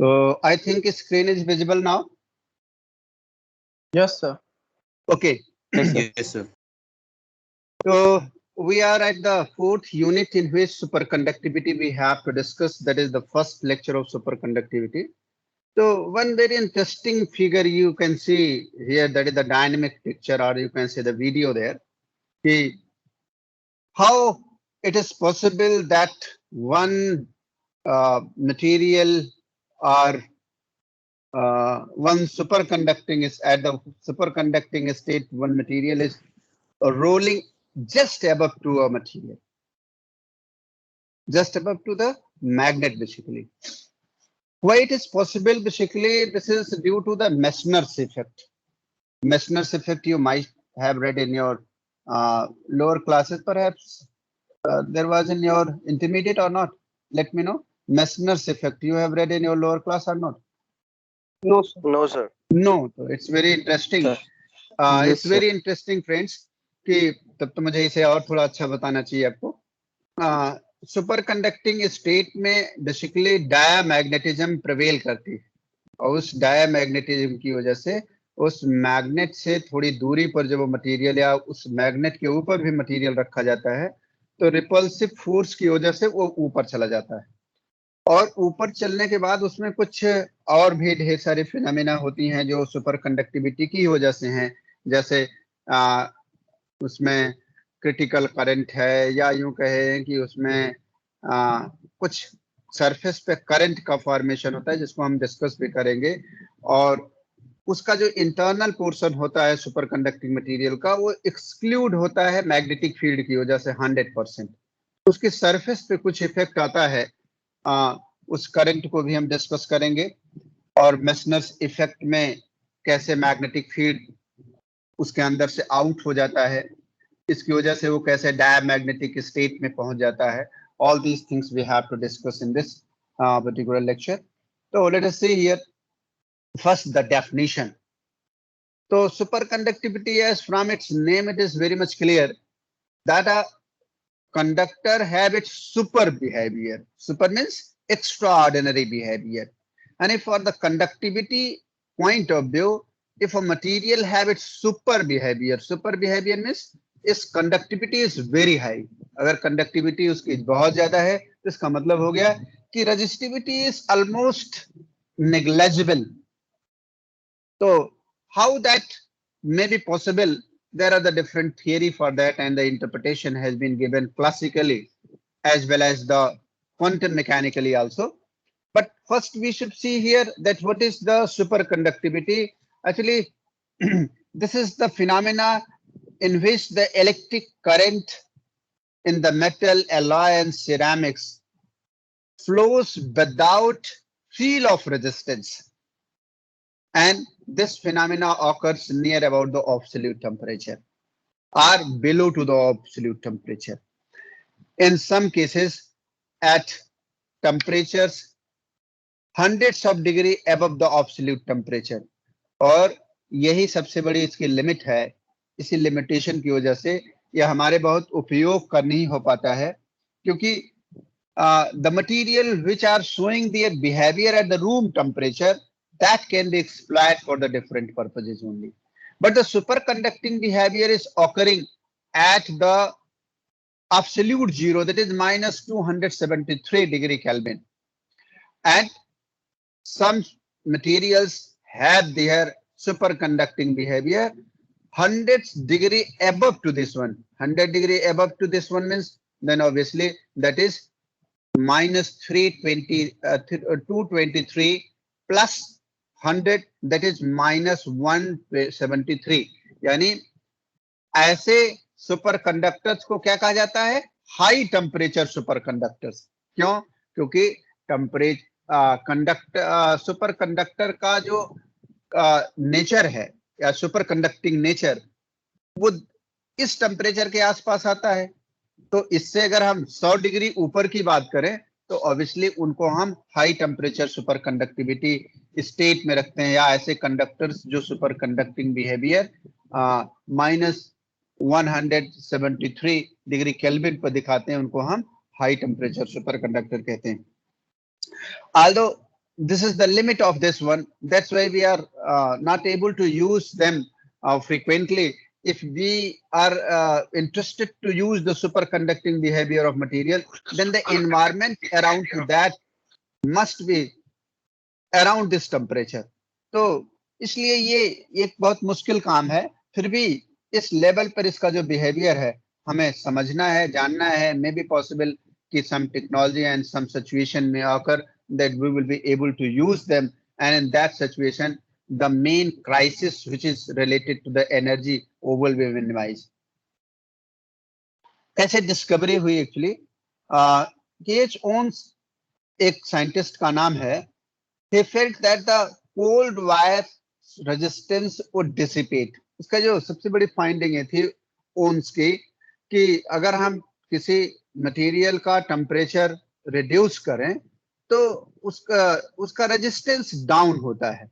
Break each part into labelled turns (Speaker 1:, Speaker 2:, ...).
Speaker 1: So I think screen is visible now.
Speaker 2: Yes, sir.
Speaker 1: Okay.
Speaker 3: Yes, sir.
Speaker 1: So we are at the fourth unit in which superconductivity we have to discuss. That is the first lecture of superconductivity. So one very interesting figure you can see here, that is the dynamic picture, or you can say the video there. See how it is possible that one material or one superconducting is at the superconducting state, one material is rolling just above to a material, just above to the magnet basically. Why it is possible? Basically, this is due to the Meissner's effect. Meissner's effect you might have read in your lower classes, perhaps there was in your intermediate or not. Let me know. Meissner's effect you have read in your lower class or not?
Speaker 2: No, sir.
Speaker 4: No, sir.
Speaker 1: No, so it's very interesting.
Speaker 3: Sir.
Speaker 1: It's very interesting, friends. कि तब तो मुझे इसे और थोड़ा अच्छा बताना चाहिए आपको. सुपर कंडक्टिंग स्टेट में बेसिकली डायामैग्नेटिज्म प्रिवेल करती है और उस डायामैग्नेटिज्म की वजह से उस मैग्नेट से थोड़ी दूरी पर जब वो मटेरियल या उस मैग्नेट के ऊपर भी मटेरियल रखा जाता है तो रिपल्सिव फोर्स की वजह से वो ऊपर चला जाता है और ऊपर चलने के बाद उसमें कुछ और भी ढेर सारी फिनोमेना होती हैं जो सुपर कंडक्टिविटी की वजह से हैं. जैसे उसमें क्रिटिकल करंट है या यूं कहें कि उसमें कुछ सरफेस पे करंट का फॉर्मेशन होता है जिसको हम डिस्कस भी करेंगे और उसका जो इंटरनल पोर्शन होता है सुपर कंडक्टिंग मटेरियल का वो एक्सक्लूड होता है मैग्नेटिक फील्ड की वजह से 100%. उसकी सरफेस पे कुछ इफेक्ट आता है, उस करंट को भी हम डिस्कस करेंगे और मेसनर्स इफेक्ट में कैसे मैग्नेटिक फील्ड उसके अंदर से आउट हो जाता है, इसकी वजह से वो कैसे डायमैग्नेटिक स्टेट में पहुंच जाता है. All these things we have to discuss in this particular lecture. तो let us see here first the definition. So superconductivity, as from its name it is very much clear that a conductor have its super behavior. Super means extraordinary behavior. And if for the conductivity point of view, if a material have its super behavior means its conductivity is very high. अगर conductivity उसकी बहुत ज्यादा है तो इसका मतलब हो गया कि resistivity is almost negligible. So how that may be possible? There are the different theory for that, and the interpretation has been given classically as well as the quantum mechanically also. But first we should see here that what is the superconductivity. Actually, this is the phenomena in which the electric current in the metal, alloy and ceramics flows without feel of resistance. And this phenomena occurs near about the absolute temperature or below to the absolute temperature. In some cases at temperatures hundreds of degree above the absolute temperature. और यही सबसे बड़ी इसकी limit है. इसी limitation की वजह से यह हमारे बहुत उपयोग का नहीं हो पाता है क्योंकि the material which are showing their behavior at the room temperature that can be exploited for the different purposes only. But the superconducting behavior is occurring at the absolute zero, that is minus 273 degree Kelvin. And some materials have their superconducting behavior 100 degree above to this one. 100 degree above to this one means then obviously that is minus 223 plus 100 that is minus 173. यानी ऐसे super conductors को क्या कहा जाता है? High temperature super conductors. क्यों? क्योंकि super conductor का जो नेचर है या सुपर कंडक्टिंग नेचर वो इस टेम्परेचर के आसपास आता है. तो इससे अगर हम 100 डिग्री ऊपर की बात करें तो ऑब्वियसली उनको हम high temperature super conductivity state में रखते हैं या ऐसे कंडक्टर्स जो super conducting behaviour minus 173 degree kelvin पर दिखाते हैं उनको हम हाई टेम्परेचर सुपर कंडक्टर कहते हैं. Although this is the limit of this one. That's why we are not able to use them frequently. If we are interested to use the superconducting behavior of material, then the environment around to that must be around this temperature. तो इसलिए ये एक बहुत मुश्किल काम है, फिर भी इस लेवल पर इसका जो बिहेवियर है हमें समझना है, जानना है. मे बी पॉसिबल कि some technology and some situation may occur that we will be able to use them, and in that situation the main crisis which is related to the energy will be minimized. कैसे discovery हुई actually? Gauge ons एक scientist का नाम है. He felt that the cold wire resistance would dissipate. इसका जो सबसे बड़ी फाइंडिंग ये थी ओन्स की कि अगर हम किसी मटेरियल का टेम्परेचर रिड्यूस करें तो उसका रेजिस्टेंस डाउन होता है.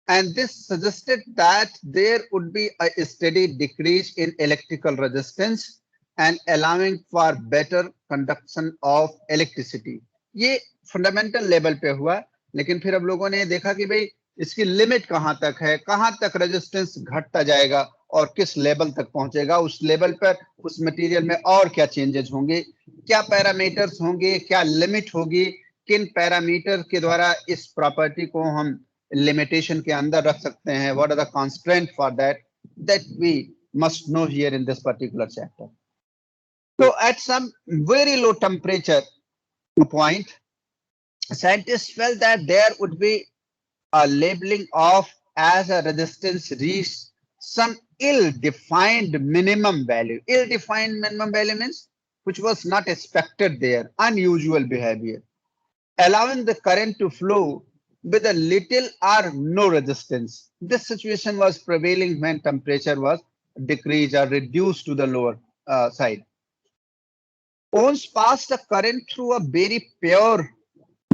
Speaker 1: And this suggested that there would be a steady decrease in electrical resistance and allowing for better conduction of electricity. ये फंडामेंटल लेवल पे हुआ, लेकिन फिर अब लोगों ने देखा कि भाई इसकी लिमिट कहां तक है, कहां तक रेजिस्टेंस घटता जाएगा और किस लेवल तक पहुंचेगा. उस लेवल पर उस मटेरियल में और क्या चेंजेस होंगे, क्या पैरामीटर्स होंगे, क्या लिमिट होगी, किन पैरामीटर के द्वारा इस प्रॉपर्टी को हम लिमिटेशन के अंदर रख सकते हैं. What are the constraint for that we must know here in this particular chapter. तो at some very low temperature point, scientists felt that there would be a labeling of as a resistance reached some ill-defined minimum value. Ill-defined minimum value means which was not expected there, unusual behavior, allowing the current to flow with a little or no resistance. This situation was prevailing when temperature was decreased or reduced to the lower side. Ohms passed a current through a very pure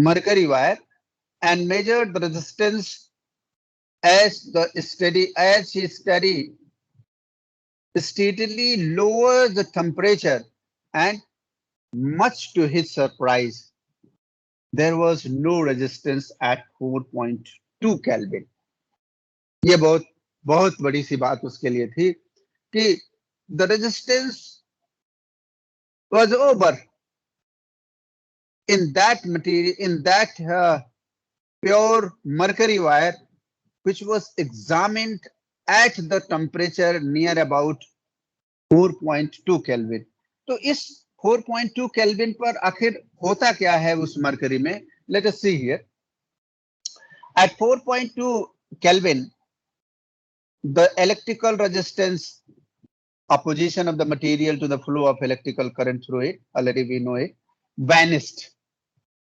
Speaker 1: mercury wire and measured the resistance as he steadily lowered the temperature, and much to his surprise, there was no resistance at 4.2 Kelvin. ये बहुत बड़ी सी बात उसके लिए थी कि the resistance was over in that material, in that pure mercury wire, which was examined at the temperature near about 4.2 Kelvin. तो इस 4.2 Kelvin पर आखिर होता क्या है उस मरकरी में? Let us see here. At 4.2 Kelvin, the electrical resistance, opposition of the material to the flow of electrical current through it, already we know it, vanished,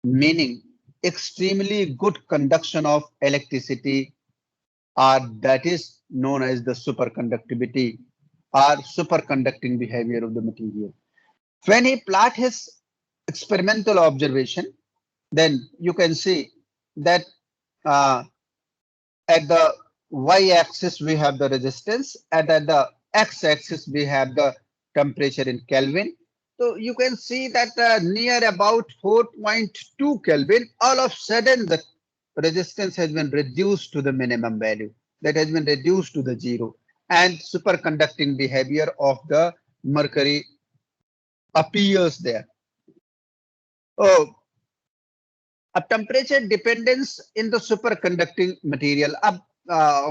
Speaker 1: meaning extremely good conduction of electricity, or that is known as the superconductivity or superconducting behavior of the material. When he plot his experimental observation, then you can see that at the y-axis we have the resistance, and at the x-axis we have the temperature in Kelvin. So you can see that near about 4.2 Kelvin, all of a sudden the resistance has been reduced to the minimum value, that has been reduced to the zero, and superconducting behavior of the mercury appears there. Oh, a temperature dependence in the superconducting material.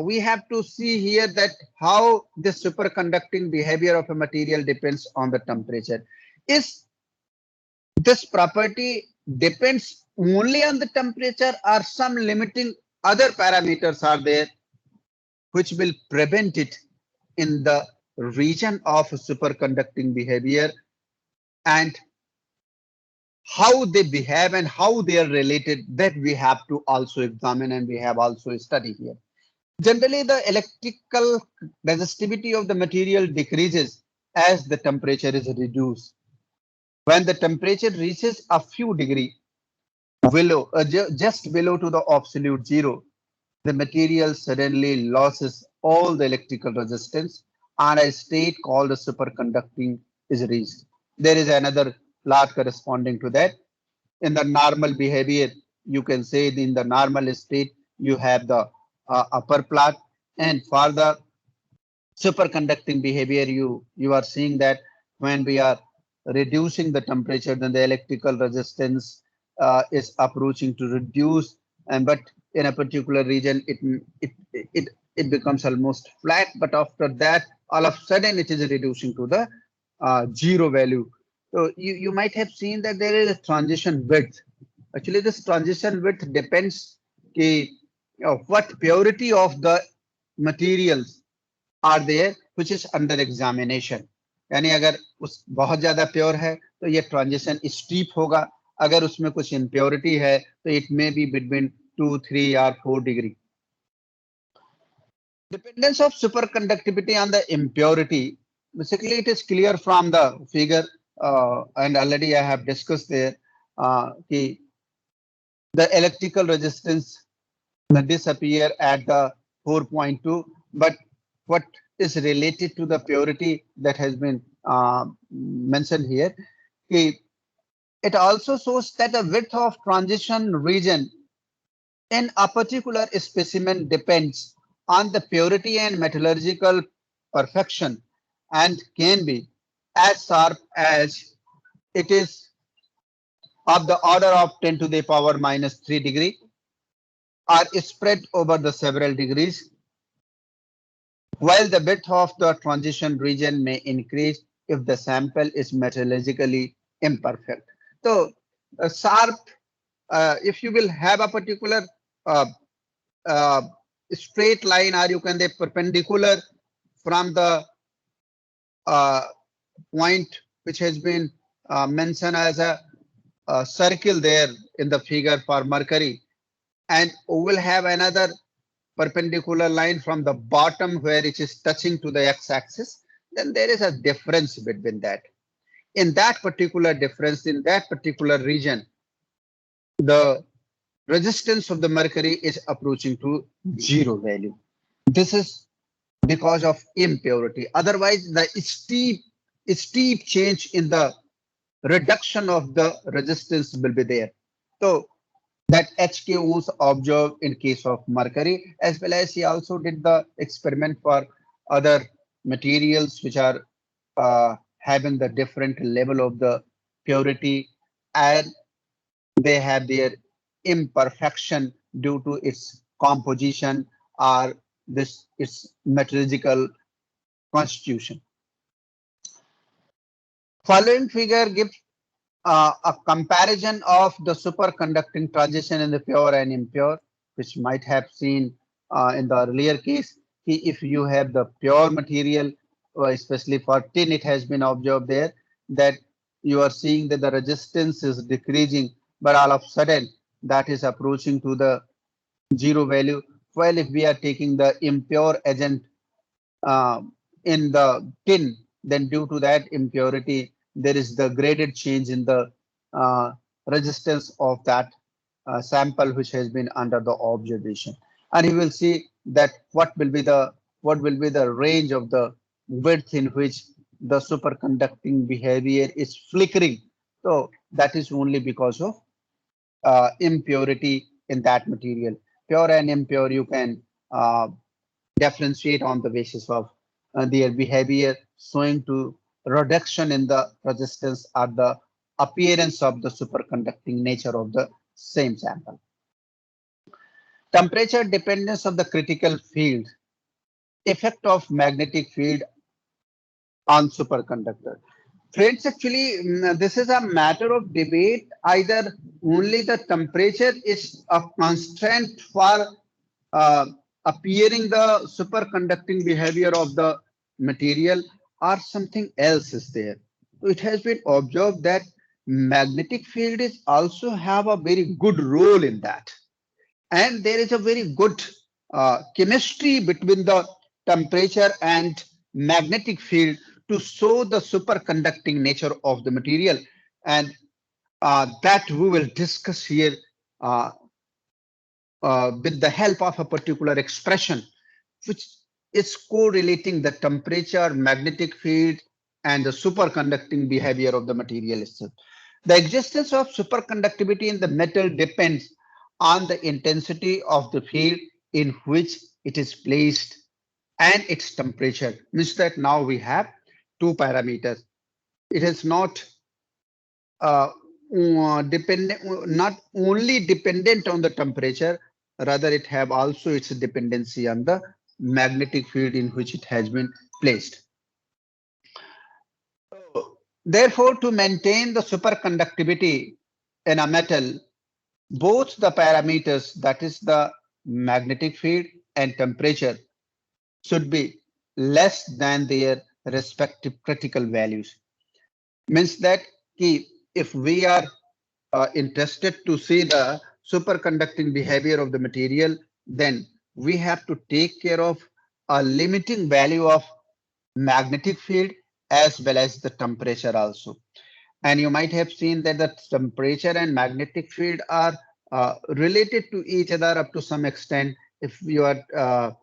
Speaker 1: We have to see here that how the superconducting behavior of a material depends on the temperature. Is this property depends only on the temperature, or some limiting other parameters are there which will prevent it in the region of superconducting behavior, and how they behave and how they are related, that we have to also examine and we have also studied here. Generally, the electrical resistivity of the material decreases as the temperature is reduced. When the temperature reaches a few degrees below, just below to the absolute zero, the material suddenly loses all the electrical resistance, and a state called the superconducting is reached. There is another plot corresponding to that. In the normal behavior, you can say in the normal state, you have the upper plot, and for the superconducting behavior, you are seeing that when we are reducing the temperature, then the electrical resistance is approaching to reduce, and but in a particular region, it becomes almost flat. But after that, all of a sudden, it is reducing to the zero value. So you might have seen that there is a transition width. Actually, this transition width depends what purity of the materials are there which is under examination. यानी अगर उस बहुत ज्यादा pure है तो ये transition steep होगा, अगर उसमें कुछ इम्प्योरिटी है तो it may be between 2, 3 or 4 degree. Dependence of superconductivity on the impurity. Basically, it is clear from the figure, and already I have discussed there. The electrical resistance will disappear at the 4.2, but what is related to the purity that has been mentioned here, it also shows that the width of transition region in a particular specimen depends on the purity and metallurgical perfection and can be as sharp as it is of the order of 10 to the power minus 3 degree, are spread over the several degrees, while the width of the transition region may increase if the sample is metallurgically imperfect. So, sharp, if you will have a particular straight line, or you can say perpendicular from the point which has been mentioned as a circle there in the figure for mercury, and we will have another perpendicular line from the bottom where it is touching to the x-axis, then there is a difference between that. In that particular difference, in that particular region, the resistance of the mercury is approaching to zero value. This is because of impurity. Otherwise, the steep change in the reduction of the resistance will be there. So that HK was observed in case of mercury, as well as he also did the experiment for other materials which are having the different level of the purity, and they have their imperfection due to its composition or its metallurgical constitution. Following figure gives a comparison of the superconducting transition in the pure and impure, which might have seen in the earlier case. If you have the pure material, especially for tin, it has been observed there that you are seeing that the resistance is decreasing, but all of a sudden that is approaching to the zero value. Well, if we are taking the impure agent in the tin, then due to that impurity, there is the graded change in the resistance of that sample which has been under the observation, and you will see that what will be the range of the width in which the superconducting behavior is flickering. So that is only because of impurity in that material. Pure and impure, you can differentiate on the basis of their behavior, showing to reduction in the resistance or the appearance of the superconducting nature of the same sample. Temperature dependence of the critical field, effect of magnetic field on superconductor. Friends, actually, this is a matter of debate. Either only the temperature is a constraint for appearing the superconducting behavior of the material, or something else is there. So it has been observed that magnetic field is also have a very good role in that, and there is a very good chemistry between the temperature and magnetic field to show the superconducting nature of the material, and that we will discuss here with the help of a particular expression which is correlating the temperature, magnetic field, and the superconducting behavior of the material itself. The existence of superconductivity in the metal depends on the intensity of the field in which it is placed and its temperature. Means that now we have two parameters. It is not not only dependent on the temperature, rather it have also its dependency on the magnetic field in which it has been placed. Therefore, to maintain the superconductivity in a metal, both the parameters, that is the magnetic field and temperature, should be less than their respective critical values. Means that if we are interested to see the superconducting behavior of the material, then we have to take care of a limiting value of magnetic field as well as the temperature also. And you might have seen that the temperature and magnetic field are related to each other up to some extent. If you are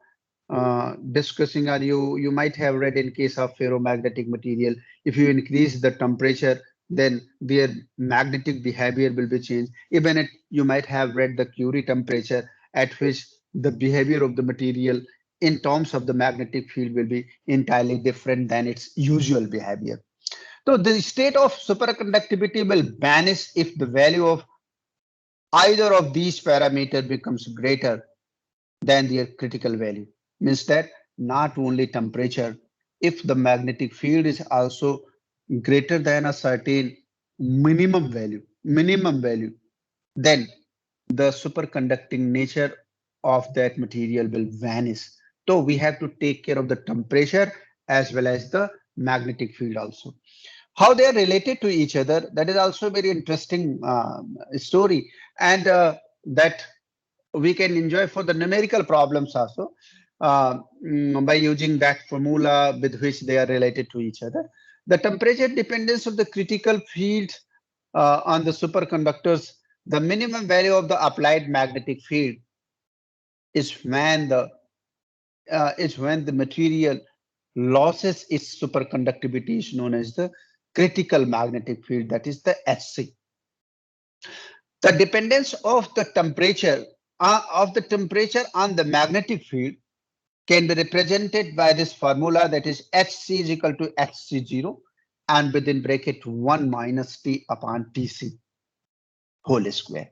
Speaker 1: discussing, or you might have read in case of ferromagnetic material, if you increase the temperature, then their magnetic behavior will be changed. Even you might have read the Curie temperature at which the behavior of the material in terms of the magnetic field will be entirely different than its usual behavior. So the state of superconductivity will vanish if the value of either of these parameters becomes greater than their critical value. Means that not only temperature, if the magnetic field is also greater than a certain minimum value, then the superconducting nature of that material will vanish. So we have to take care of the temperature as well as the magnetic field also. How they are related to each other, that is also a very interesting story, and that we can enjoy for the numerical problems also by using that formula with which they are related to each other. The temperature dependence of the critical field on the superconductors, the minimum value of the applied magnetic field is when the material losses its superconductivity, is known as the critical magnetic field, that is the HC. The dependence of the temperature on the magnetic field can be represented by this formula, that is HC is equal to HC0 and within bracket 1 minus T upon TC whole square.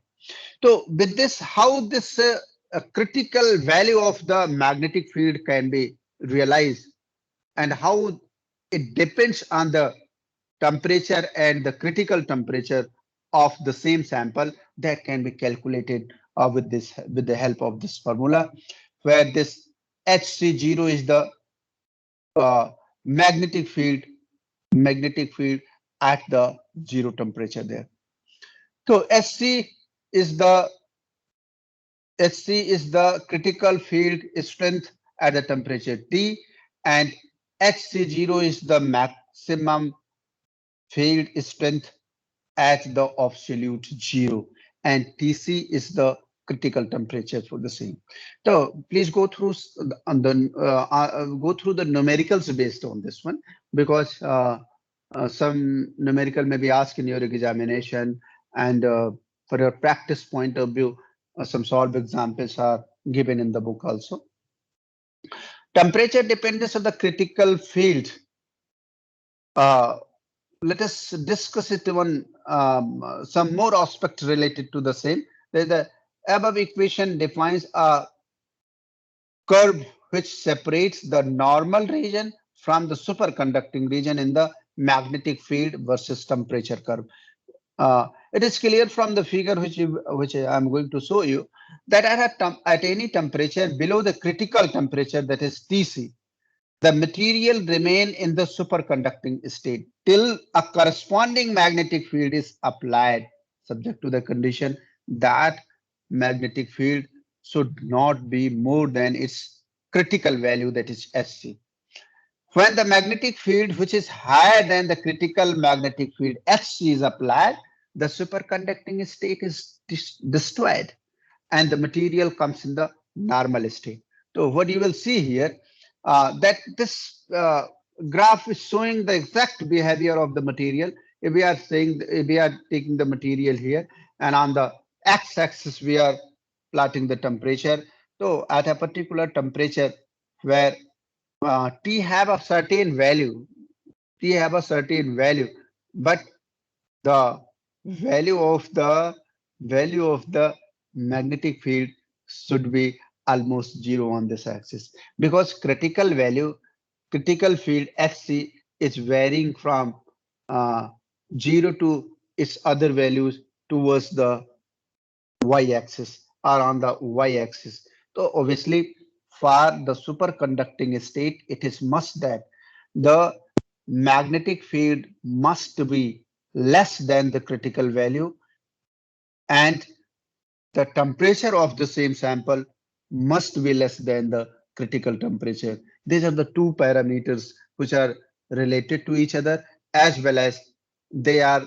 Speaker 1: So with this, how this critical value of the magnetic field can be realized and how it depends on the temperature and the critical temperature of the same sample, that can be calculated with the help of this formula, where this HC0 is the magnetic field at the zero temperature there. So HC is the critical field strength at the temperature T, and HC0 is the maximum field strength at the absolute zero, and TC is the critical temperature for the same. So please go through the numericals based on this one, because some numerical may be asked in your examination, and for your practice point of view, some solved examples are given in the book also. Temperature dependence of the critical field. Let us discuss it on some more aspects related to the same. The above equation defines a curve which separates the normal region from the superconducting region in the magnetic field versus temperature curve. It is clear from the figure which I am going to show you that at any temperature below the critical temperature, that is TC, the material remain in the superconducting state till a corresponding magnetic field is applied, subject to the condition that magnetic field should not be more than its critical value, that is SC. When the magnetic field, which is higher than the critical magnetic field HC, is applied, the superconducting state is destroyed and the material comes in the normal state. So what you will see here, that this graph is showing the exact behavior of the material. If we are taking the material here, and on the x-axis we are plotting the temperature. So at a particular temperature where T have a certain value, but the value of the magnetic field should be almost zero on this axis, because critical field Fc is varying from uh, 0 to its other values towards the y-axis or on the y-axis. So obviously for the superconducting state, it is must that the magnetic field must be less than the critical value, and the temperature of the same sample must be less than the critical temperature. These are the two parameters which are related to each other, as well as they are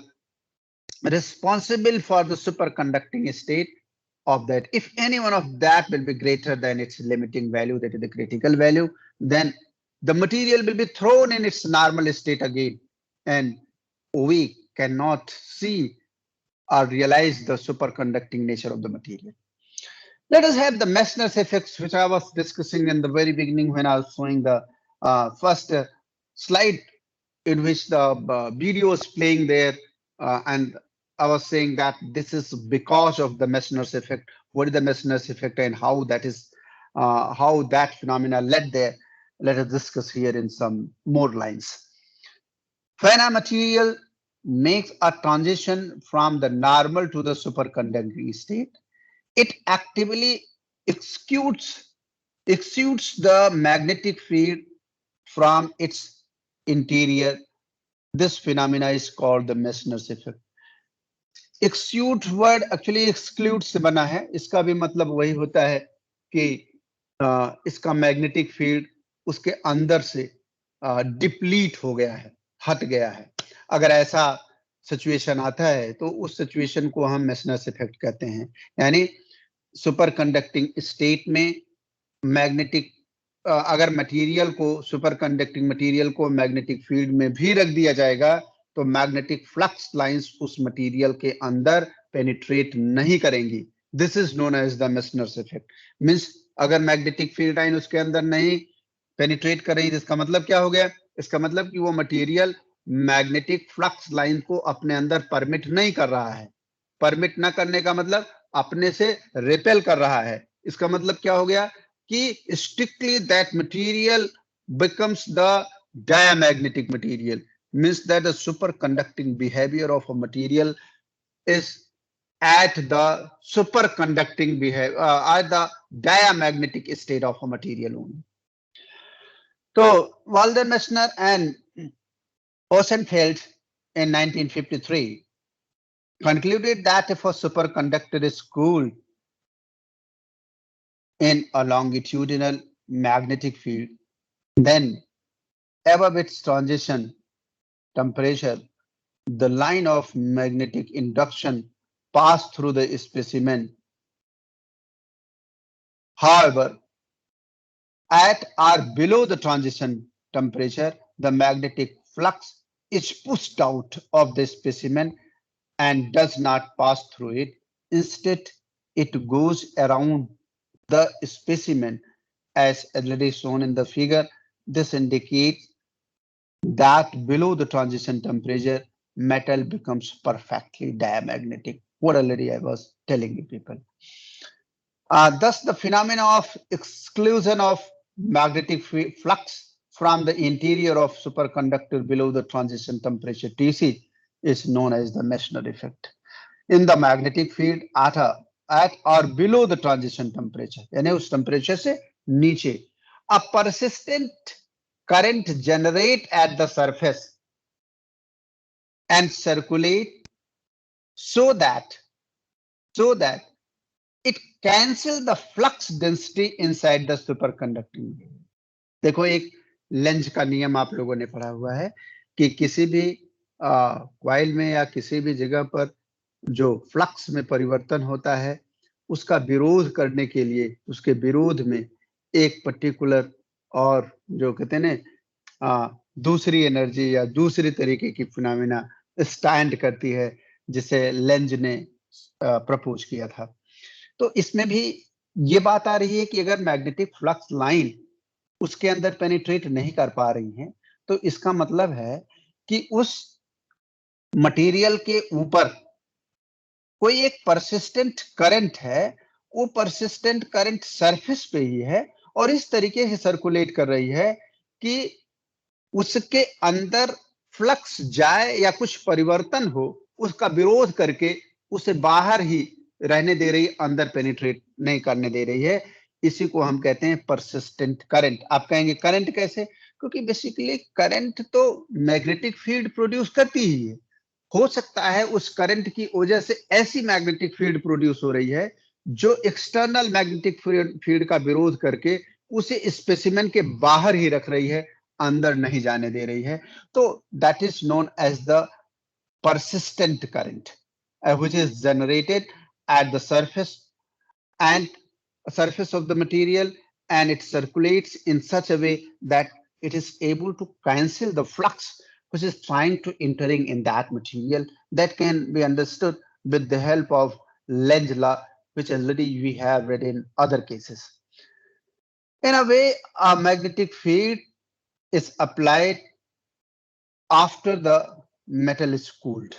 Speaker 1: responsible for the superconducting state of that. If any one of that will be greater than its limiting value, that is the critical value, then the material will be thrown in its normal state again, and we cannot see or realize the superconducting nature of the material. Let us have the Meissner's effects, which I was discussing in the very beginning when I was showing the first slide in which the video was playing there, and I was saying that this is because of the Meissner's effect. What is the Meissner's effect and how that phenomena led there? Let us discuss here in some more lines. When a material makes a transition from the normal to the superconducting state, it actively exudes the magnetic field from its interior. This phenomena is called the Meissner's effect. Exude word actually exclude से बना है, इसका भी मतलब वही होता है कि इसका मैग्नेटिक फील्ड उसके अंदर से डिप्लीट हो गया है, हट गया है. अगर ऐसा सिचुएशन आता है तो उस सिचुएशन को हम मेसनर्स इफेक्ट कहते हैं. यानी सुपर कंडक्टिंग स्टेट में मैग्नेटिक अगर मटेरियल को सुपर कंडक्टिंग मटेरियल को मैग्नेटिक फील्ड में भी रख दिया जाएगा तो मैग्नेटिक फ्लक्स लाइंस उस मटेरियल के अंदर पेनिट्रेट नहीं करेंगी. This is known as the Meissner's effect. Means अगर मैग्नेटिक फील्ड लाइन उसके अंदर नहीं पेनिट्रेट कर रही, इसका मतलब क्या हो गया? इसका मतलब कि वो मटेरियल मैग्नेटिक फ्लक्स लाइन को अपने अंदर परमिट नहीं कर रहा है. परमिट ना करने का मतलब अपने से रिपेल कर रहा है. इसका मतलब क्या हो गया कि strictly that material becomes the diamagnetic material. Means that the superconducting behavior of a material is at the superconducting behavior, at the diamagnetic state of a material only. So Waldenmessner and Rosenfeld in 1953 concluded that if a superconductor is cooled in a longitudinal magnetic field, then above its transition temperature, the line of magnetic induction passed through the specimen. However, at or below the transition temperature, the magnetic flux is pushed out of the specimen and does not pass through it. Instead, it goes around the specimen as already shown in the figure. This indicates that below the transition temperature, metal becomes perfectly diamagnetic. What already I was telling you people. Thus, the phenomena of exclusion of magnetic flux from the interior of superconductor below the transition temperature Tc is known as the Meissner effect. In the magnetic field at or below the transition temperature, यानी उस temperature से नीचे, a persistent current generate at the surface and circulate so that it cancel the flux density inside the superconducting. देखो एक length का नियम आप लोगों ने पढ़ा हुआ है कि किसी भी कॉइल में या किसी भी जगह पर जो फ्लक्स में परिवर्तन होता है उसका विरोध करने के लिए उसके विरोध में एक पर्टिकुलर और जो कहते हैं ना दूसरी एनर्जी या दूसरी तरीके की फिनोमेना स्टैंड करती है, जिसे लेंज ने प्रपोज किया था. तो इसमें भी ये बात आ रही है कि अगर मैग्नेटिक फ्लक्स लाइन उसके अंदर पेनिट्रेट नहीं कर पा रही है, तो इसका मतलब है कि उस मटेरियल के ऊपर कोई एक परसिस्टेंट करंट है, वो परसिस्टेंट करंट सरफेस पे ही है और इस तरीके से सर्कुलेट कर रही है कि उसके अंदर फ्लक्स जाए या कुछ परिवर्तन हो, उसका विरोध करके उसे बाहर ही रहने दे रही, अंदर पेनिट्रेट नहीं करने दे रही है। इसी को हम कहते हैं परसिस्टेंट करंट। आप कहेंगे करंट कैसे? क्योंकि बेसिकली करंट तो मैग्नेटिक फील्ड प्रोड्यूस करती ही है। हो सकता है उस करंट की वजह से ऐसी मैग्नेटिक फील्ड प्रोड्यूस हो रही है जो एक्सटर्नल मैग्नेटिक फील्ड का विरोध करके उसे स्पेसिमेन के बाहर ही रख रही है, अंदर नहीं जाने दे रही है। तो that is known as the persistent current, which is generated at the surface of the material, and it circulates in such a way that it is able to cancel the flux which is trying to entering in that material. That can be understood with the help of Lenz law, which already we have read in other cases. In a way, a magnetic field is applied after the metal is cooled.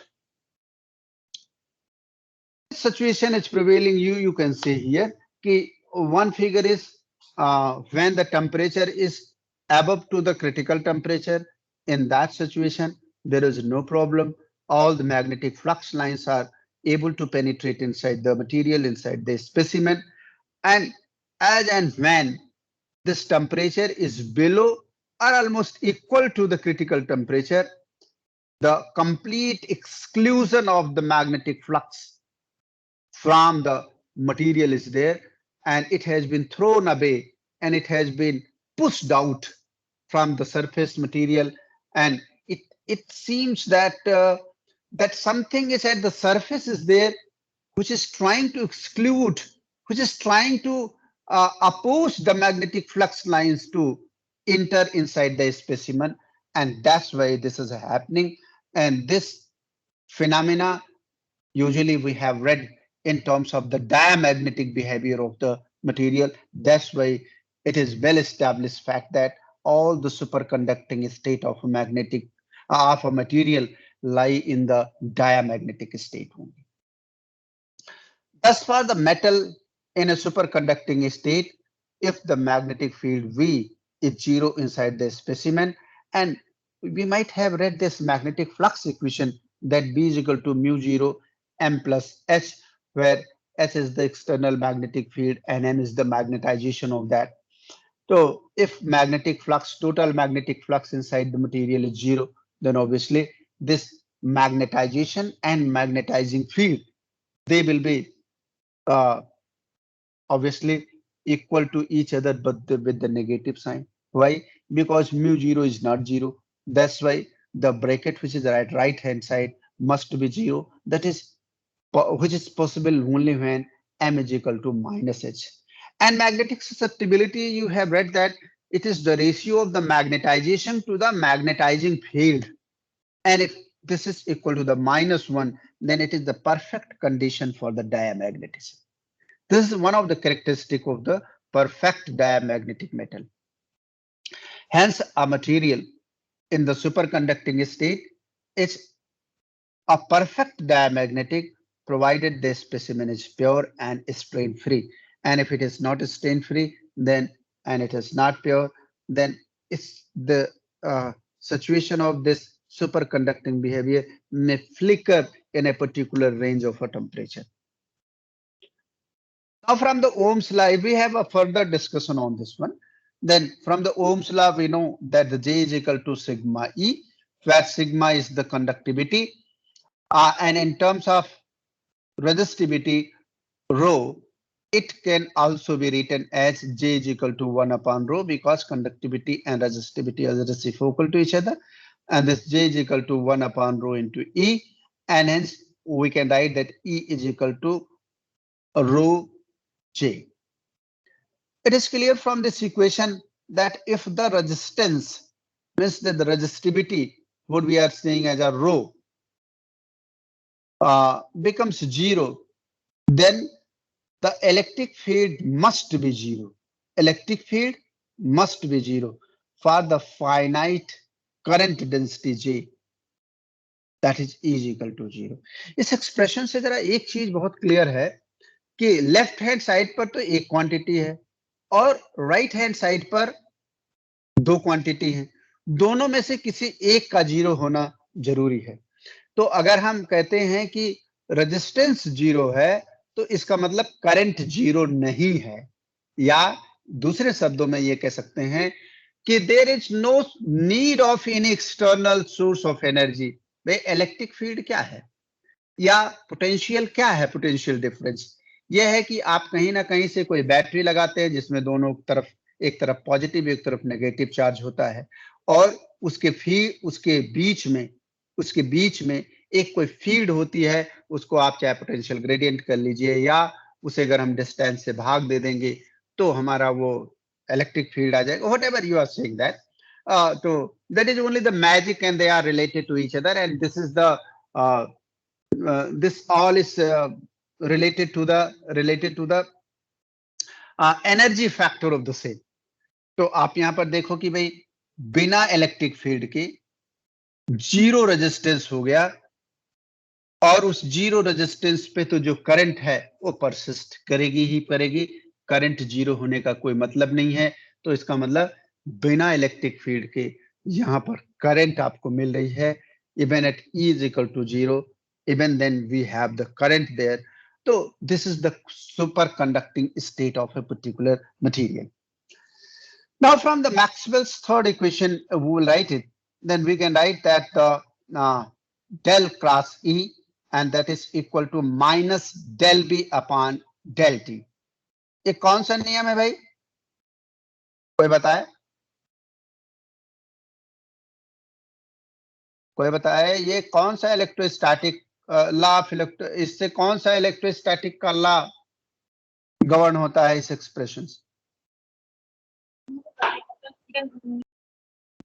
Speaker 1: Situation is prevailing, you can see here कि one figure is when the temperature is above to the critical temperature. In that situation there is no problem, all the magnetic flux lines are able to penetrate inside the material, inside the specimen. And as and when this temperature is below or almost equal to the critical temperature, the complete exclusion of the magnetic flux from the material is there, and it has been thrown away and it has been pushed out from the surface material. And it seems that that something is at the surface is there which is trying to exclude, which is trying to oppose the magnetic flux lines to enter inside the specimen, and that's why this is happening. And this phenomena usually we have read in terms of the diamagnetic behavior of the material. That's why it is well established fact that all the superconducting state of a material lie in the diamagnetic state only. Thus far, the metal in a superconducting state, if the magnetic field V is 0 inside the specimen, and we might have read this magnetic flux equation that B is equal to mu 0 m plus H, where H is the external magnetic field and m is the magnetization of that. So if magnetic flux, total magnetic flux inside the material is 0, then obviously this magnetization and magnetizing field, they will be obviously equal to each other, but with the negative sign. Why? Because mu 0 is not 0. That's why the bracket which is at right hand side must be 0. That is which is possible only when m is equal to minus h. And magnetic susceptibility, you have read that it is the ratio of the magnetization to the magnetizing field. And if this is equal to the -1, then it is the perfect condition for the diamagnetism. This is one of the characteristics of the perfect diamagnetic metal. Hence, a material in the superconducting state is a perfect diamagnetic provided the specimen is pure and strain free. And if it is not strain free, then and it is not pure, then it's the situation of this superconducting behavior may flicker in a particular range of a temperature. Now, from the Ohm's law, if we have a further discussion on this one, then from the Ohm's law, we know that the J is equal to sigma E, where sigma is the conductivity. And in terms of resistivity, rho, it can also be written as J is equal to 1 upon rho, because conductivity and resistivity are reciprocal to each other. And this J is equal to 1 upon rho into E. And hence, we can write that E is equal to rho J. It is clear from this equation that if the resistance means that the resistivity, what we are saying as a rho, becomes 0, then the electric field must be zero. Electric field must be zero for the finite current density J, that is equal to zero. इस expression से जरा एक चीज बहुत clear है कि left hand side पर तो एक क्वांटिटी है और राइट हैंड साइड पर दो क्वांटिटी है, दोनों में से किसी एक का जीरो होना जरूरी है। तो अगर हम कहते हैं कि रेजिस्टेंस जीरो है तो इसका मतलब करंट जीरो नहीं है, या दूसरे शब्दों में ये कह सकते हैं कि there is no need of any external source of energy. भाई इलेक्ट्रिक फील्ड क्या है या पोटेंशियल क्या है? पोटेंशियल डिफरेंस यह है कि आप कहीं ना कहीं से कोई बैटरी लगाते हैं जिसमें दोनों तरफ, एक तरफ पॉजिटिव एक तरफ नेगेटिव चार्ज होता है, और उसके बीच में एक कोई फील्ड होती है, उसको आप चाहे पोटेंशियल ग्रेडियंट कर लीजिए या उसे अगर हम डिस्टेंस से भाग दे देंगे तो हमारा वो इलेक्ट्रिक फील्ड आ जाएगा, whatever you are saying that. तो that is only the magic and they are related to each other, and this is the this all is related to the energy factor of the same. तो आप यहां पर देखो कि भाई बिना electric field के जीरो रेजिस्टेंस हो गया, और उस जीरो रेजिस्टेंस पे तो जो करंट है वो परसिस्ट करेगी ही करेगी, करंट जीरो होने का कोई मतलब नहीं है। तो इसका मतलब बिना इलेक्ट्रिक फील्ड के यहां पर करंट आपको मिल रही है, even at E is equal to zero, even then we have the current there. So this is the superconducting state of a particular material. Now from the Maxwell's third equation, we will write it. Then we can write that del cross E, and that is equal to minus del B upon del T. ये कौन सा नियम है भाई, कोई बताए? कोई बताए ये कौन सा इलेक्ट्रोस्टैटिक लॉ ऑफ इससे कौन सा इलेक्ट्रोस्टैटिक का लॉ गवर्न होता है इस एक्सप्रेशन से?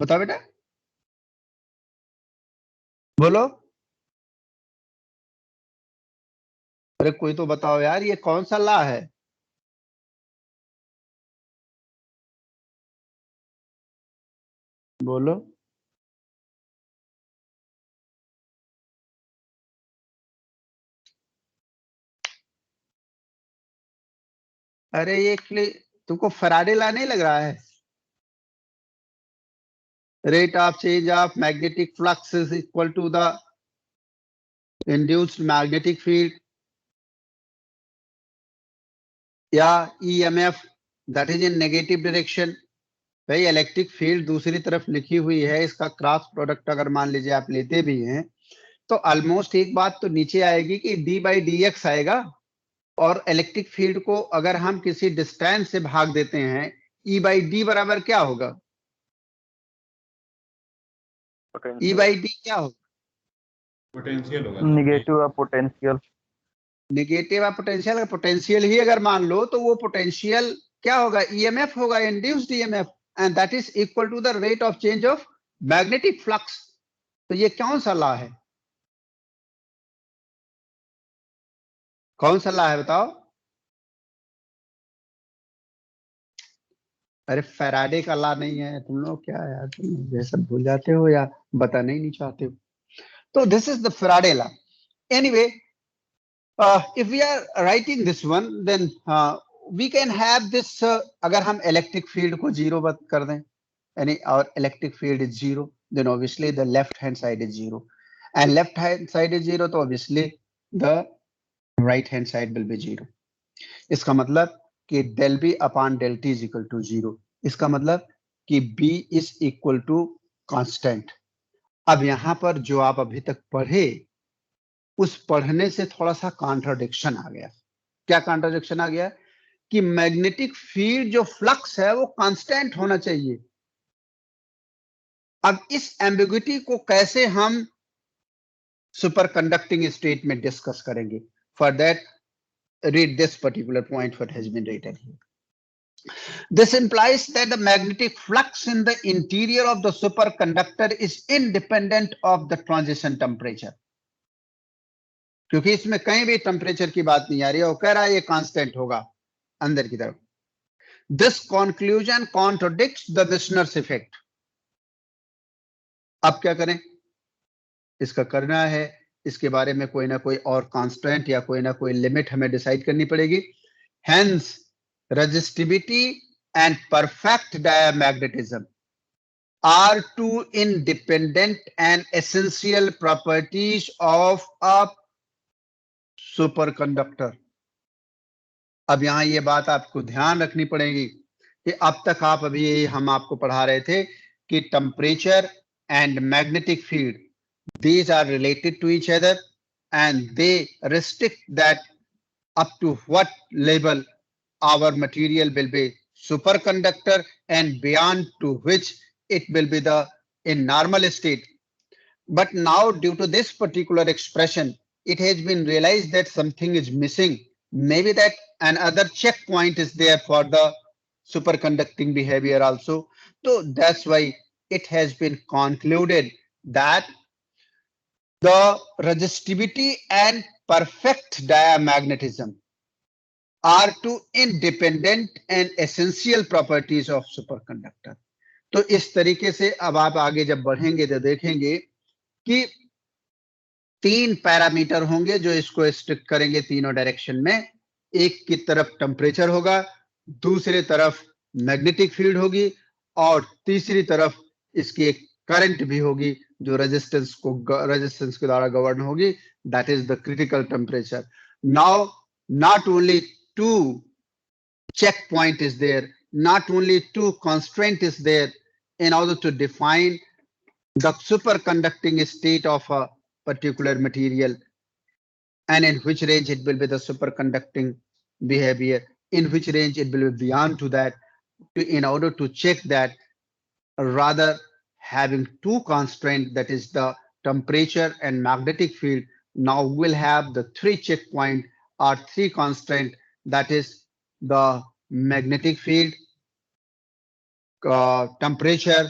Speaker 1: बताओ बेटा, बोलो, अरे कोई तो बताओ यार, ये कौन सा लॉ है? बोलो। अरे ये तुमको फैराडे लॉ नहीं लग रहा है? Rate of change of magnetic flux is equal to the induced magnetic field, या EMF that is in negative direction. भाई इलेक्ट्रिक फील्ड दूसरी तरफ लिखी हुई है, इसका क्रॉस प्रोडक्ट अगर मान लीजिए आप लेते भी हैं तो ऑलमोस्ट एक बात तो नीचे आएगी कि d/dx आएगा, और इलेक्ट्रिक फील्ड को अगर हम किसी डिस्टेंस से भाग देते हैं E/d बराबर क्या होगा? E/d क्या होगा?
Speaker 2: पोटेंशियल होगा,
Speaker 3: नेगेटिव पोटेंशियल।
Speaker 1: नेगेटिव या पोटेंशियल, पोटेंशियल ही अगर मान लो तो वो पोटेंशियल क्या होगा? EMF होगा, induced EMF, and that is equal to the rate of change of magnetic flux. तो ये कौन सा लॉ है? कौन सा लॉ है बताओ? अरे फैराडे का लॉ नहीं है, तुम लोग क्या यार, तुम ये सब भूल जाते हो या बताना ही नहीं चाहते हो। तो this is the Faraday law. Anyway, if we are writing this one, then we can have this, अगर हम इलेक्ट्रिक फील्ड को जीरो कर दें, यानी और electric field is zero, then obviously the left hand side is zero, and left hand side is zero, तो obviously the right hand side will be zero. इसका मतलब कि del B upon del T is equal to zero. इसका मतलब कि B is equal to constant. अब यहां पर जो आप अभी तक पढ़े उस पढ़ने से थोड़ा सा कॉन्ट्राडिक्शन आ गया। क्या कॉन्ट्राडिक्शन आ गया? कि मैग्नेटिक फील्ड जो फ्लक्स है वो कांस्टेंट होना चाहिए। अब इस एम्बिग्युइटी को कैसे हम सुपर कंडक्टिंग स्टेट में डिस्कस करेंगे? For that read this particular point what has been written here. This implies that the magnetic flux in the interior of the superconductor is independent of the transition temperature. क्योंकि इसमें कहीं भी temperature की बात नहीं आ रही है, वो कह रहा है ये कांस्टेंट होगा अंदर की तरफ। This conclusion contradicts the Meissner's effect. अब क्या करें, इसका करना है, इसके बारे में कोई ना कोई और कांस्टेंट या कोई ना कोई लिमिट हमें डिसाइड करनी पड़ेगी। Hence resistivity and perfect diamagnetism are two independent and essential properties of a superconductor। अब यहां ये बात आपको ध्यान रखनी पड़ेगी कि अब तक आप अभी हम आपको पढ़ा रहे थे कि temperature and magnetic field, these are related to each other and they restrict that up to what level our material will be superconductor and beyond to which it will be the in normal state. But now due to this particular expression, it has been realized that something is missing. Maybe that another checkpoint is there for the superconducting behavior also. So that's why it has been concluded that the resistivity and perfect diamagnetism are two independent and essential properties of superconductor। तो इस तरीके से अब आप आगे जब बढ़ेंगे तो देखेंगे कि 3 पैरामीटर होंगे जो इसको स्ट्रिक्ट करेंगे तीनों डायरेक्शन में। एक की तरफ टेम्परेचर होगा, दूसरे तरफ मैग्नेटिक फील्ड होगी और तीसरी तरफ इसकी एक करंट भी होगी जो रेजिस्टेंस के द्वारा गवर्न होगी, that is the critical temperature. Now not only two checkpoint is there, not only two constraint is there in order to define the superconducting state of a particular material and in which range it will be the superconducting behavior, in which range it will be beyond to that. In order to check that, rather having two constraints, that is the temperature and magnetic field, now we'll have the three checkpoint or three constraint, that is the magnetic field, temperature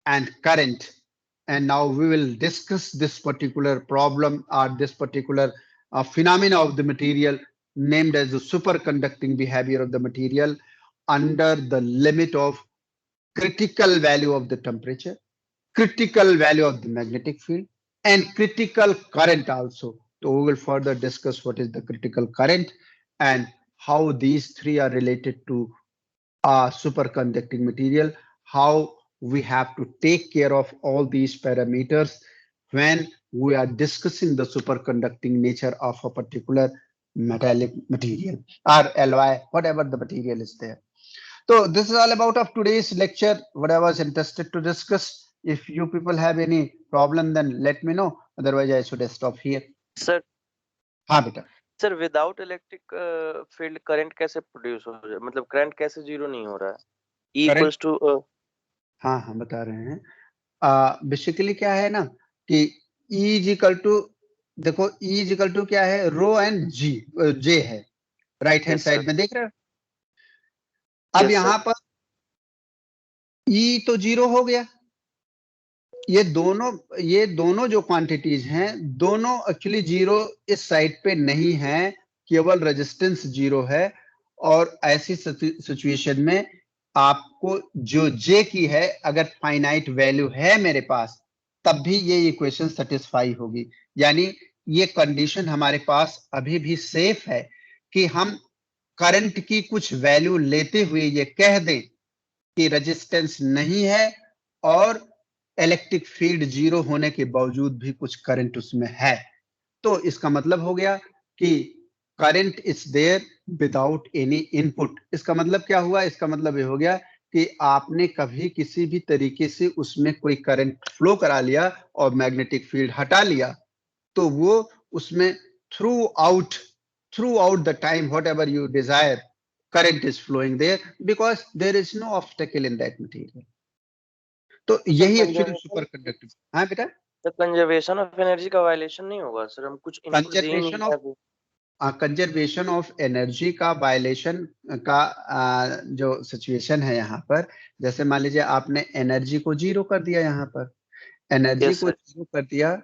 Speaker 1: and current. And now we will discuss this particular problem or this particular phenomena of the material named as the superconducting behavior of the material under the limit of critical value of the temperature, critical value of the magnetic field, and critical current also. So we will further discuss what is the critical current and how these three are related to superconducting material, how we have to take care of all these parameters when we are discussing the superconducting nature of a particular metallic material or alloy, whatever the material is there. So this is all about of today's lecture, what I was interested to discuss. If you people have any problem, then let me know. Otherwise, I should stop here.
Speaker 3: Sir
Speaker 1: हाँ बेटा,
Speaker 3: sir without electric field current कैसे produce हो जाए, मतलब current कैसे zero नहीं हो रहा है? E इक्वल्स टू
Speaker 1: हाँ हाँ बता रहे हैं। बेसिकली क्या है ना कि E इज इक्वल टू, देखो E इज इक्वल टू क्या है, रो एंड जे है, right hand
Speaker 3: Yes,
Speaker 1: side
Speaker 3: sir.
Speaker 1: में देख रहे हो। अब
Speaker 3: Yes,
Speaker 1: यहाँ
Speaker 3: sir.
Speaker 1: पर E तो जीरो हो गया। ये दोनों जो क्वांटिटीज हैं, दोनों एक्चुअली जीरो इस साइड पे नहीं है, केवल रेजिस्टेंस जीरो है। और ऐसी सिचुएशन में आपको जो जे की है, अगर फाइनाइट वैल्यू है मेरे पास, तब भी ये इक्वेशन सेटिस्फाई होगी। यानी ये कंडीशन हमारे पास अभी भी सेफ है कि हम करंट की कुछ वैल्यू लेते हुए ये कह दें कि रेजिस्टेंस नहीं है और इलेक्ट्रिक फील्ड जीरो होने के बावजूद भी कुछ करंट उसमें है। तो इसका मतलब हो गया कि current is there without any input. इसका मतलब क्या हुआ, इसका मतलब ये हो गया कि आपने कभी किसी भी तरीके से उसमें कोई करंट फ्लो करा लिया और मैग्नेटिक फील्ड हटा लिया, तो वो उसमें through out the time what ever you desire, current is flowing there because there is no obstacle in that material. तो यही एक्चुअली सुपर कंडक्टिव। हाँ बेटा,
Speaker 3: तो कंजर्वेशन ऑफ एनर्जी का वायलेशन नहीं होगा सर? हम कुछ इनपुट दे ही नहीं रहे।
Speaker 1: कंजर्वेशन ऑफ एनर्जी का वायलेशन का जो सिचुएशन है यहाँ पर, जैसे मान लीजिए आपने एनर्जी को जीरो कर दिया, यहाँ पर एनर्जी
Speaker 3: Yes,
Speaker 1: को
Speaker 3: sir.
Speaker 1: जीरो कर दिया,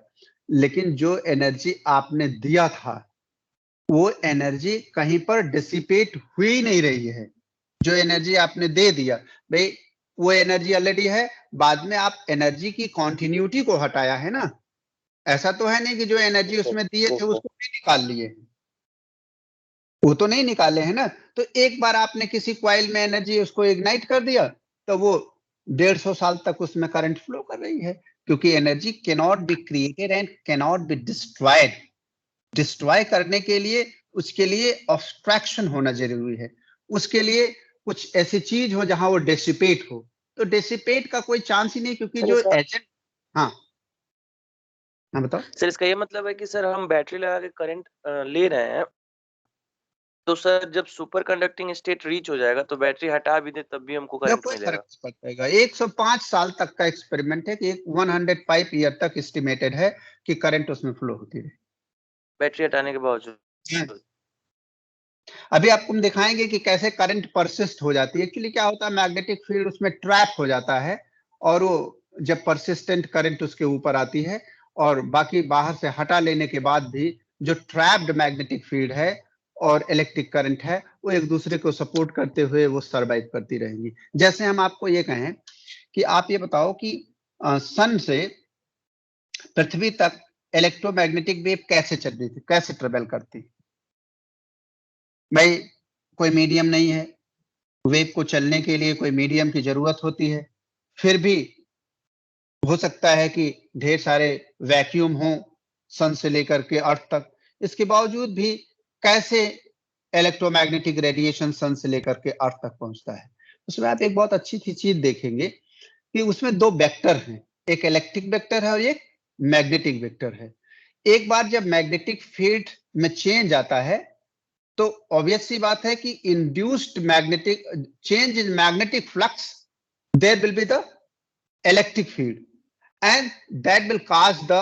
Speaker 1: लेकिन जो एनर्जी आपने दिया था वो एनर्जी कहीं पर डिसिपेट हुई नहीं रही है। जो एनर्जी आपने दे दिया भाई, वो एनर्जी ऑलरेडी है, बाद में आप एनर्जी की कॉन्टिन्यूटी को हटाया है ना। ऐसा तो है नहीं कि जो एनर्जी उसमें दिए थे उसको भी निकाल लिए, वो तो नहीं निकाले हैं ना। तो एक बार आपने किसी कॉइल में एनर्जी उसको इग्नाइट कर दिया तो वो 150 साल तक उसमें करंट फ्लो कर रही है, क्योंकि energy cannot be created and cannot be destroyed. Destroy करने के लिए उसके लिए ऑब्स्ट्रैक्शन होना जरूरी है, उसके लिए कुछ ऐसी चीज हो जहां वो डेसिपेट हो। तो डेसिपेट का कोई चांस ही नहीं, क्योंकि जो एजेंट। हाँ हाँ बताओ
Speaker 3: सर, इसका ये मतलब है कि सर हम बैटरी लगा के करंट ले रहे हैं, तो सर जब सुपर कंडक्टिंग स्टेट रीच हो जाएगा तो बैटरी हटा भी दे तब भी हमको
Speaker 1: या
Speaker 3: करंट
Speaker 1: कोई
Speaker 3: मिलेगा।
Speaker 1: फर्क नहीं पड़ेगा। 105 साल तक का एक्सपेरिमेंट है कि 105 ईयर तक एस्टिमेटेड है कि करंट उसमें फ्लो होती रहे
Speaker 3: बैटरी हटाने के बावजूद।
Speaker 1: अभी आपको हम दिखाएंगे कि कैसे करंट परसिस्ट हो जाती है। एक्चुअली क्या होता है, मैग्नेटिक फील्ड उसमें ट्रैप हो जाता है, और वो जब परसिस्टेंट करंट उसके ऊपर आती है और बाकी बाहर से हटा लेने के बाद भी जो ट्रैप्ड मैग्नेटिक फील्ड है और इलेक्ट्रिक करंट है वो एक दूसरे को सपोर्ट करते हुए वो सर्वाइव करती रहेंगी। जैसे हम आपको ये कहें कि आप ये बताओ कि सन से पृथ्वी तक इलेक्ट्रोमैग्नेटिक वेव कैसे चल रही थी, कैसे ट्रेवल करती। भाई कोई मीडियम नहीं है, वेव को चलने के लिए कोई मीडियम की जरूरत होती है। फिर भी हो सकता है कि ढेर सारे वैक्यूम हो सन से लेकर के अर्थ तक, इसके बावजूद भी कैसे इलेक्ट्रोमैग्नेटिक रेडिएशन सन से लेकर के अर्थ तक पहुंचता है। उसमें आप एक बहुत अच्छी चीज देखेंगे कि उसमें दो वेक्टर हैं, एक इलेक्ट्रिक वेक्टर है और एक मैग्नेटिक वेक्टर है। एक बार जब मैग्नेटिक फील्ड में चेंज आता है तो ऑब्वियस सी बात है कि induced magnetic change in magnetic flux, there will be the electric field, and that will cause the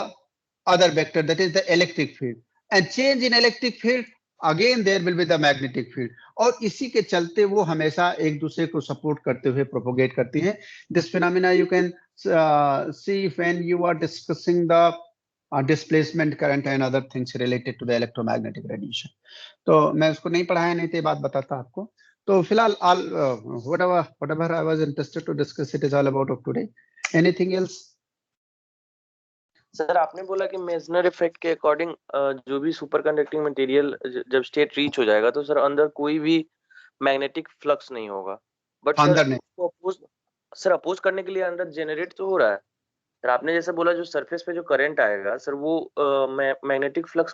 Speaker 1: other vector, that is the electric field, and change in electric field, again there will be the magnetic field, और इसी के चलते वो हमेशा एक दूसरे को support करते हुए प्रोपोगेट करती हैं। This phenomena you can see when you are discussing the displacement current and other things related to the electromagnetic radiation। तो मैं उसको नहीं पढ़ाया, नहीं तो ये बात बताता आपको। तो फिलहाल all whatever I was interested to discuss, it is all about of today। Anything else?
Speaker 3: Sir आपने बोला कि मेसनर इफेक्ट के अकॉर्डिंग जो भी सुपर कंडक्टिंग मटेरियल जब स्टेट रीच हो जाएगा तो सर अंदर कोई भी मैग्नेटिक फ्लक्स नहीं होगा, बट सर
Speaker 1: अंदर नहीं।
Speaker 3: उसको अपोज करने के लिए अंदर जेनरेट तो हो रहा है। सर आपने जैसे बोला जो सरफेस पे जो करंट आएगा सर वो मैग्नेटिक फ्लक्स